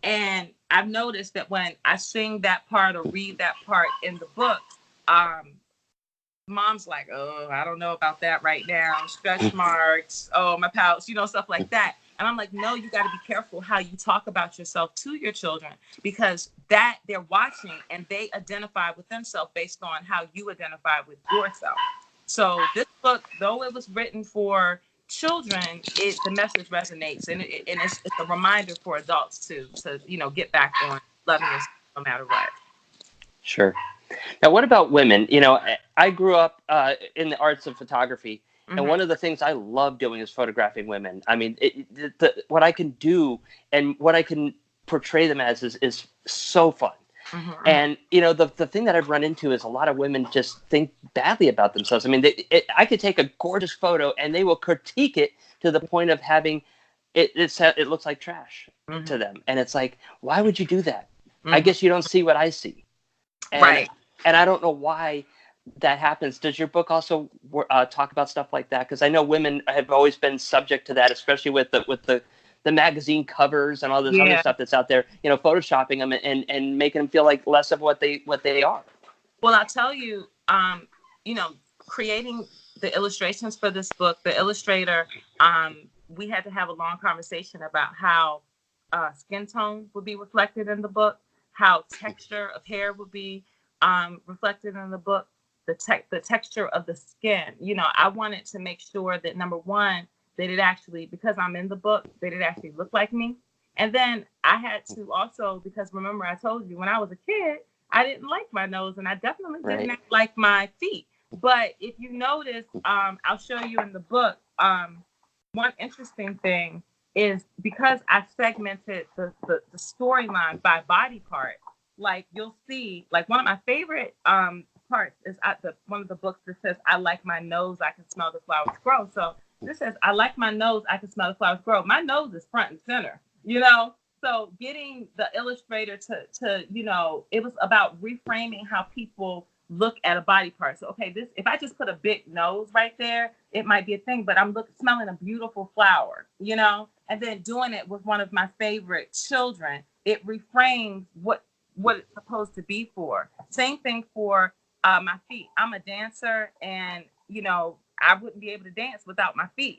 And I've noticed that when I sing that part or read that part in the book, mom's like, oh, I don't know about that right now. Stretch marks, oh, my pouch, stuff like that. And I'm like, no, you got to be careful how you talk about yourself to your children, because that they're watching and they identify with themselves based on how you identify with yourself. So this book, though it was written for children, the message resonates, and it's a reminder for adults to get back on loving yourself no matter what. Sure. Now, what about women? I grew up in the arts of photography, and one of the things I love doing is photographing women. I mean, what I can do and what I can portray them as is so fun. And, the thing that I've run into is a lot of women just think badly about themselves. I mean, I could take a gorgeous photo and they will critique it to the point of having it looks like trash to them. And it's like, why would you do that? I guess you don't see what I see. And, right. And I don't know why that happens. Does your book also talk about stuff like that? Because I know women have always been subject to that, especially with the magazine covers and all this other stuff that's out there, photoshopping them and making them feel like less of what they are. Well, I'll tell you, creating the illustrations for this book, the illustrator, we had to have a long conversation about how skin tone would be reflected in the book, how texture of hair would be reflected in the book, the texture of the skin. I wanted to make sure that, number one, that it actually, because I'm in the book, that it actually looked like me. And then I had to also, because remember I told you when I was a kid, I didn't like my nose, and I definitely didn't like my feet. But if you notice, I'll show you in the book, one interesting thing is because I segmented the storyline by body part, like you'll see, like one of my favorite parts is one of the books that says, I like my nose, I can smell the flowers grow. So this says, I like my nose, I can smell the flowers grow. My nose is front and center, So getting the illustrator to it was about reframing how people look at a body part. So, okay, if I just put a big nose right there, it might be a thing, but I'm smelling a beautiful flower, and then doing it with one of my favorite children, it reframes what it's supposed to be for. Same thing for my feet. I'm a dancer, and, I wouldn't be able to dance without my feet,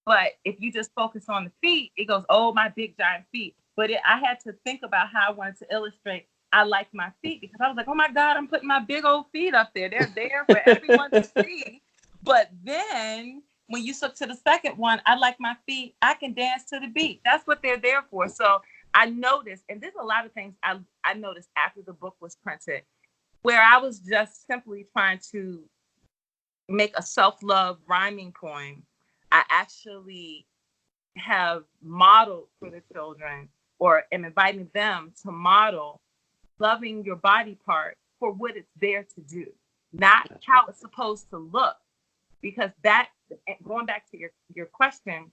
But if you just focus on the feet, it goes, oh, my big giant feet. But I had to think about how I wanted to illustrate I like my feet, because I was like, oh my God, I'm putting my big old feet up there. They're there for everyone to see. But then when you look to the second one, I like my feet, I can dance to the beat. That's what they're there for. So I noticed, and there's a lot of things I noticed after the book was printed, where I was just simply trying to make a self-love rhyming poem. I actually have modeled for the children, or am inviting them to model loving your body part for what it's there to do, not how it's supposed to look. Because that, going back to your question,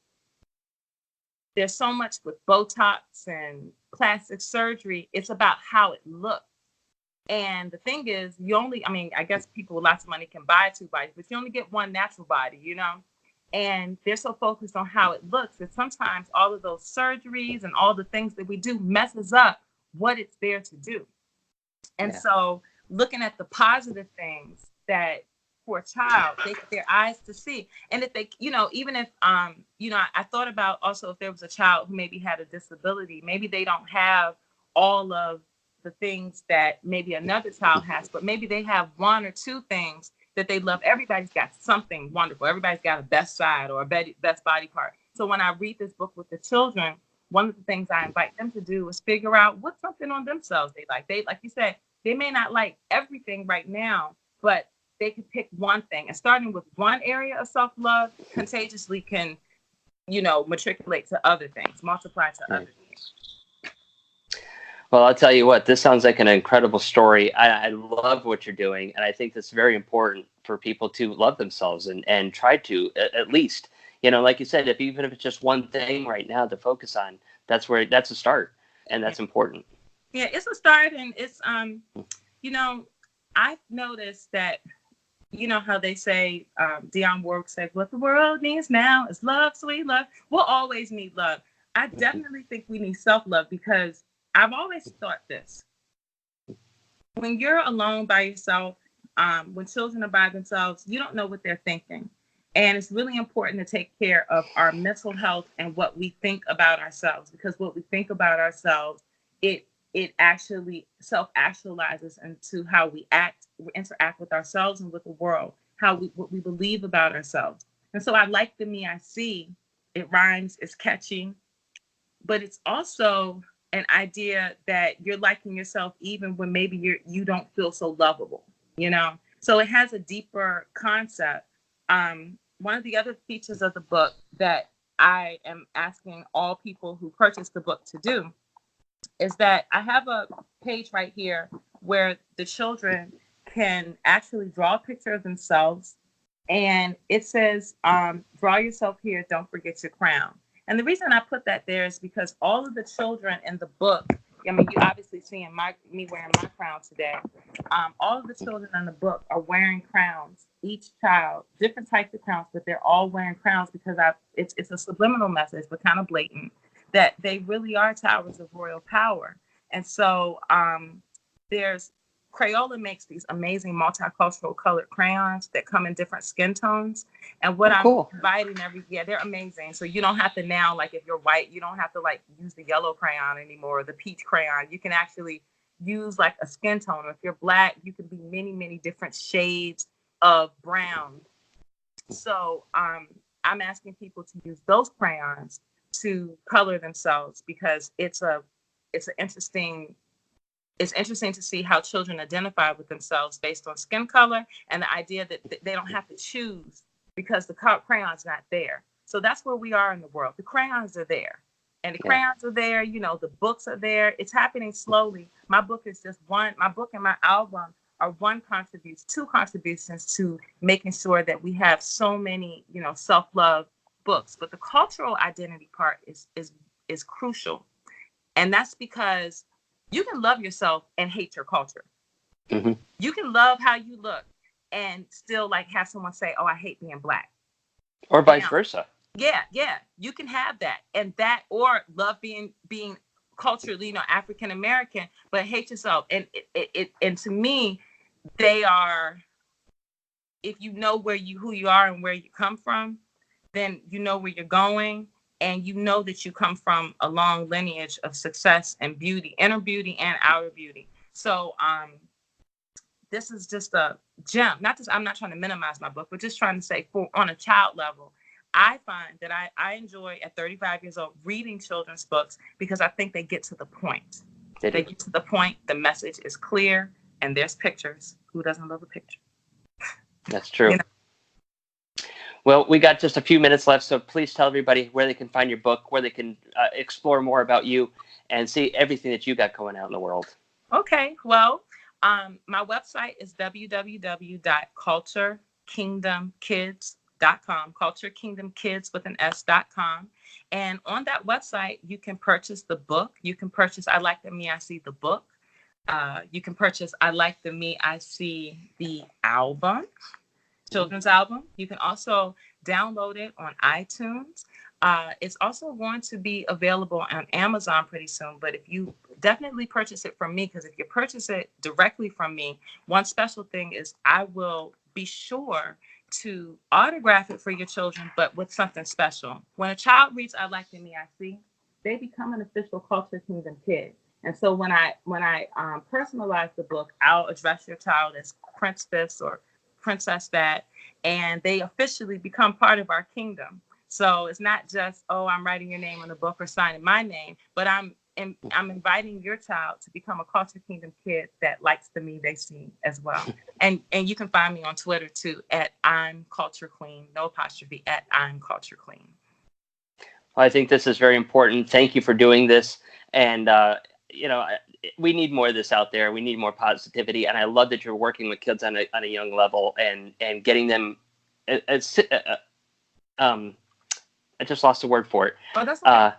there's so much with Botox and plastic surgery. It's about how it looks. And the thing is, I guess people with lots of money can buy 2 bodies, but you only get one natural body, you know? And they're so focused on how it looks that sometimes all of those surgeries and all the things that we do messes up what it's there to do. And so looking at the positive things that for a child, they get their eyes to see. And if they, even if, I thought about also if there was a child who maybe had a disability, maybe they don't have all of the things that maybe another child has, but maybe they have 1 or 2 things that they love. Everybody's got something wonderful. Everybody's got a best side or a best body part. So when I read this book with the children, one of the things I invite them to do is figure out what's something on themselves they like. They, like you said, they may not like everything right now, but they can pick one thing. And starting with one area of self-love contagiously can, matriculate to other things, multiply to other things. Well, I'll tell you what, this sounds like an incredible story. I love what you're doing. And I think that's very important for people to love themselves and try to, at least, like you said, even if it's just one thing right now to focus on, that's a start. And that's important. Yeah, it's a start. And it's, I've noticed that, how they say, Dionne Warwick said, what the world needs now is love, sweet love. We'll always need love. I definitely think we need self-love, because I've always thought this. When you're alone by yourself, when children are by themselves, you don't know what they're thinking. And it's really important to take care of our mental health and what we think about ourselves, because what we think about ourselves, it actually self-actualizes into how we interact with ourselves and with the world, what we believe about ourselves. And so I like the me I see. It rhymes, it's catchy, but it's also an idea that you're liking yourself even when maybe you don't feel so lovable, So it has a deeper concept. One of the other features of the book that I am asking all people who purchase the book to do is that I have a page right here where the children can actually draw a picture of themselves. And it says, draw yourself here, don't forget your crown. And the reason I put that there is because all of the children in the book, you obviously seeing me wearing my crown today. All of the children in the book are wearing crowns. Each child, different types of crowns, but they're all wearing crowns because it's a subliminal message, but kind of blatant, that they really are towers of royal power. And so Crayola makes these amazing multicultural colored crayons that come in different skin tones. And what I'm inviting they're amazing. So you don't have to now, like if you're white, you don't have to like use the yellow crayon anymore, or the peach crayon. You can actually use like a skin tone. Or if you're black, you can be many, many different shades of brown. So I'm asking people to use those crayons to color themselves, because it's interesting to see how children identify with themselves based on skin color, and the idea that they don't have to choose because the crayon's not there. So that's where we are in the world. The crayons are there, and the crayons are there. The books are there. It's happening slowly. My book is just one. My book and my album are two contributions to making sure that we have so many, self-love books. But the cultural identity part is crucial, and that's because you can love yourself and hate your culture. Mm-hmm. You can love how you look and still like have someone say, "Oh, I hate being black," or vice versa. Yeah, you can have that, or love being culturally, African American, but hate yourself. And and to me, they are. If you know who you are and where you come from, then you know where you're going. And you know that you come from a long lineage of success and beauty, inner beauty and outer beauty. So this is just a gem. I'm not trying to minimize my book, but just trying to say, on a child level, I find that I enjoy at 35 years old reading children's books, because I think they get to the point. They get to the point. The message is clear, and there's pictures. Who doesn't love a picture? That's true. Well, we got just a few minutes left, so please tell everybody where they can find your book, where they can explore more about you and see everything that you got going out in the world. Okay, well, my website is www.culturekingdomkids.com, culturekingdomkids.com. And on that website, you can purchase the book. You can purchase I Like the Me, I See the book. You can purchase I Like the Me, I See the album, children's album. You can also download it on iTunes. It's also going to be available on Amazon pretty soon. But if you definitely purchase it from me, because if you purchase it directly from me, one special thing is I will be sure to autograph it for your children, but with something special. When a child reads I Like the Me, I See, they become an official Culture Kingdom kid. And so when I personalize the book, I'll address your child as Prince this or Princess that, and they officially become part of our kingdom. So it's not just, oh, I'm writing your name on the book or signing my name, but I'm inviting your child to become a Culture Kingdom kid that likes the me they see as well. And you can find me on Twitter too at I'm Culture Queen, no apostrophe, at I'm Culture Queen. Well, I think this is very important. Thank you for doing this. And, we need more of this out there. We need more positivity. And I love that you're working with kids on a young level and getting them, I just lost a word for it. Oh, that's okay.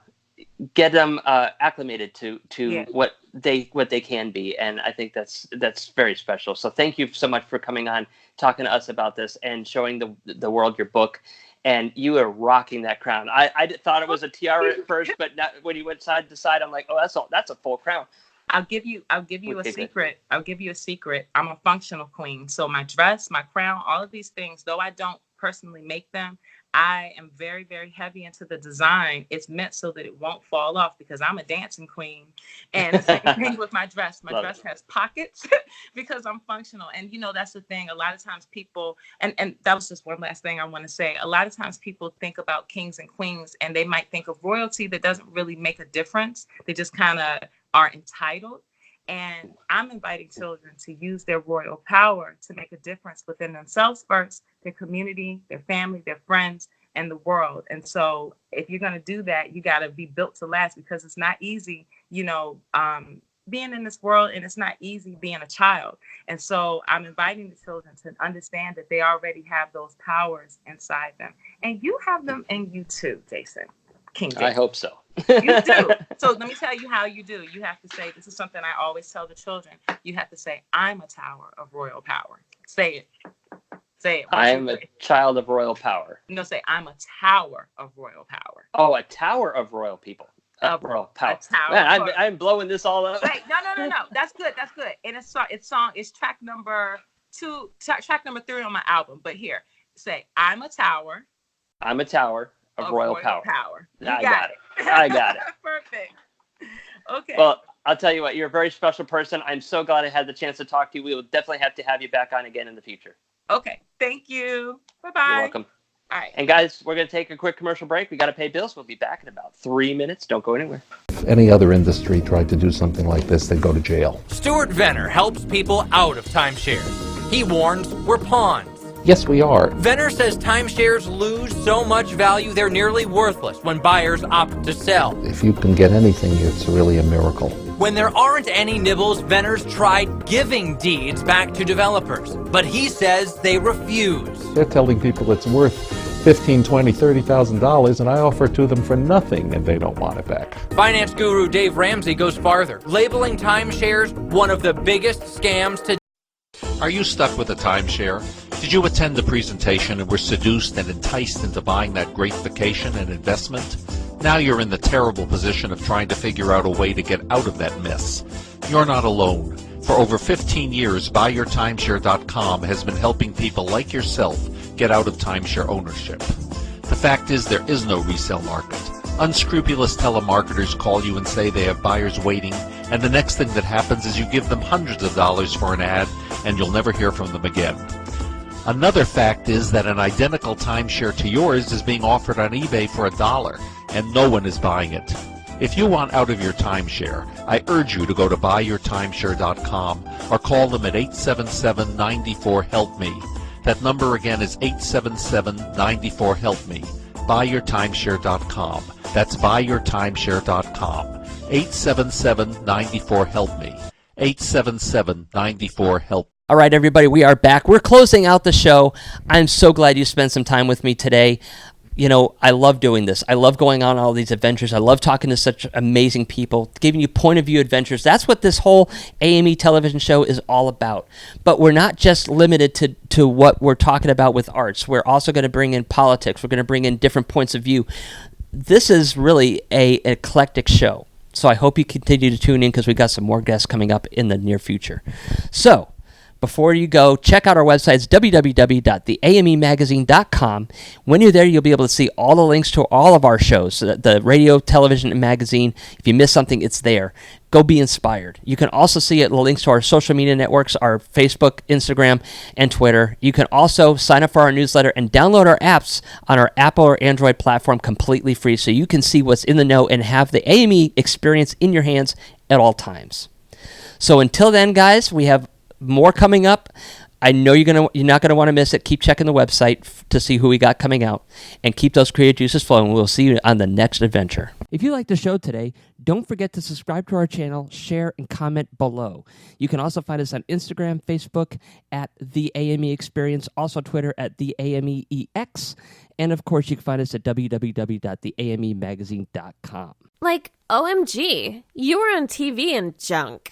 Get them acclimated to what they can be, and I think that's very special. So thank you so much for coming on, talking to us about this, and showing the world your book. And you are rocking that crown. I thought it was a tiara at first, but not, when you went side to side, I'm like, oh, that's a full crown. I'll give you a secret. I'll give you a secret. I'm a functional queen. So my dress, my crown, all of these things, though I don't personally make them, I am very, very heavy into the design. It's meant so that it won't fall off because I'm a dancing queen. And the same thing with my dress. My dress has pockets because I'm functional. And, that's the thing. A lot of times people, and that was just one last thing I want to say. A lot of times people think about kings and queens and they might think of royalty that doesn't really make a difference. They just kind of are entitled. And I'm inviting children to use their royal power to make a difference within themselves first, their community, their family, their friends, and the world. And so if you're going to do that, you got to be built to last because it's not easy, being in this world, and it's not easy being a child. And so I'm inviting the children to understand that they already have those powers inside them. And you have them in you too, Jason. King Jason. I hope so. You do. So let me tell you how you do. You have to say, this is something I always tell the children. You have to say, I'm a tower of royal power. Say it. Say it. I am a child of royal power. No, say, I'm a tower of royal power. Oh, a tower of royal people. Royal power. Man, I'm blowing this all up. Right. No. That's good. And it's track number 2, track number 3 on my album. But here, say, I'm a tower. I'm a tower of royal power. I got it. I got it. Perfect. Okay. Well, I'll tell you what, you're a very special person. I'm so glad I had the chance to talk to you. We will definitely have to have you back on again in the future. Okay. Thank you. Bye-bye. You're welcome. All right. And guys, we're going to take a quick commercial break. We got to pay bills. We'll be back in about 3 minutes. Don't go anywhere. If any other industry tried to do something like this, they'd go to jail. Stuart Venner helps people out of timeshares. He warns we're pawns. Yes, we are. Venner says timeshares lose so much value they're nearly worthless when buyers opt to sell. If you can get anything, it's really a miracle. When there aren't any nibbles, Venner's tried giving deeds back to developers, but he says they refuse. They're telling people it's worth $15,000, $20,000, $30,000, and I offer it to them for nothing, and they don't want it back. Finance guru Dave Ramsey goes farther, labeling timeshares one of the biggest scams to. Are you stuck with a timeshare? Did you attend the presentation and were seduced and enticed into buying that great vacation and investment? Now you're in the terrible position of trying to figure out a way to get out of that mess. You're not alone. For over 15 years, BuyYourTimeshare.com has been helping people like yourself get out of timeshare ownership. The fact is there is no resale market. Unscrupulous telemarketers call you and say they have buyers waiting, and the next thing that happens is you give them hundreds of dollars for an ad, and you'll never hear from them again. Another fact is that an identical timeshare to yours is being offered on eBay for $1, and no one is buying it. If you want out of your timeshare, I urge you to go to BuyYourTimeshare.com or call them at 877-94-HELP-ME. That number again is 877-94-HELP-ME. BuyYourTimeshare.com. That's BuyYourTimeshare.com. 877-94-HELP-ME. 877-94-HELP. All right, everybody, we are back. We're closing out the show. I'm so glad you spent some time with me today. You know, I love doing this. I love going on all these adventures. I love talking to such amazing people, giving you point of view adventures. That's what this whole AME television show is all about. But we're not just limited to what we're talking about with arts. We're also going to bring in politics. We're going to bring in different points of view. This is really an eclectic show. So I hope you continue to tune in because we've got some more guests coming up in the near future. So, before you go, check out our website. It's www.theamemagazine.com. When you're there, you'll be able to see all the links to all of our shows, the radio, television, and magazine. If you miss something, it's there. Go be inspired. You can also see the links to our social media networks, our Facebook, Instagram, and Twitter. You can also sign up for our newsletter and download our apps on our Apple or Android platform completely free so you can see what's in the know and have the AME experience in your hands at all times. So until then, guys, we have more coming up. I know you're not gonna want to miss it. Keep checking the website to see who we got coming out, and keep those creative juices flowing. We'll see you on the next adventure. If you liked the show today, don't forget to subscribe to our channel, share, and comment below. You can also find us on Instagram, Facebook at The AME Experience, also Twitter at The AMEEX, and of course you can find us at www.theamemagazine.com. Like, OMG, you were on TV and junk.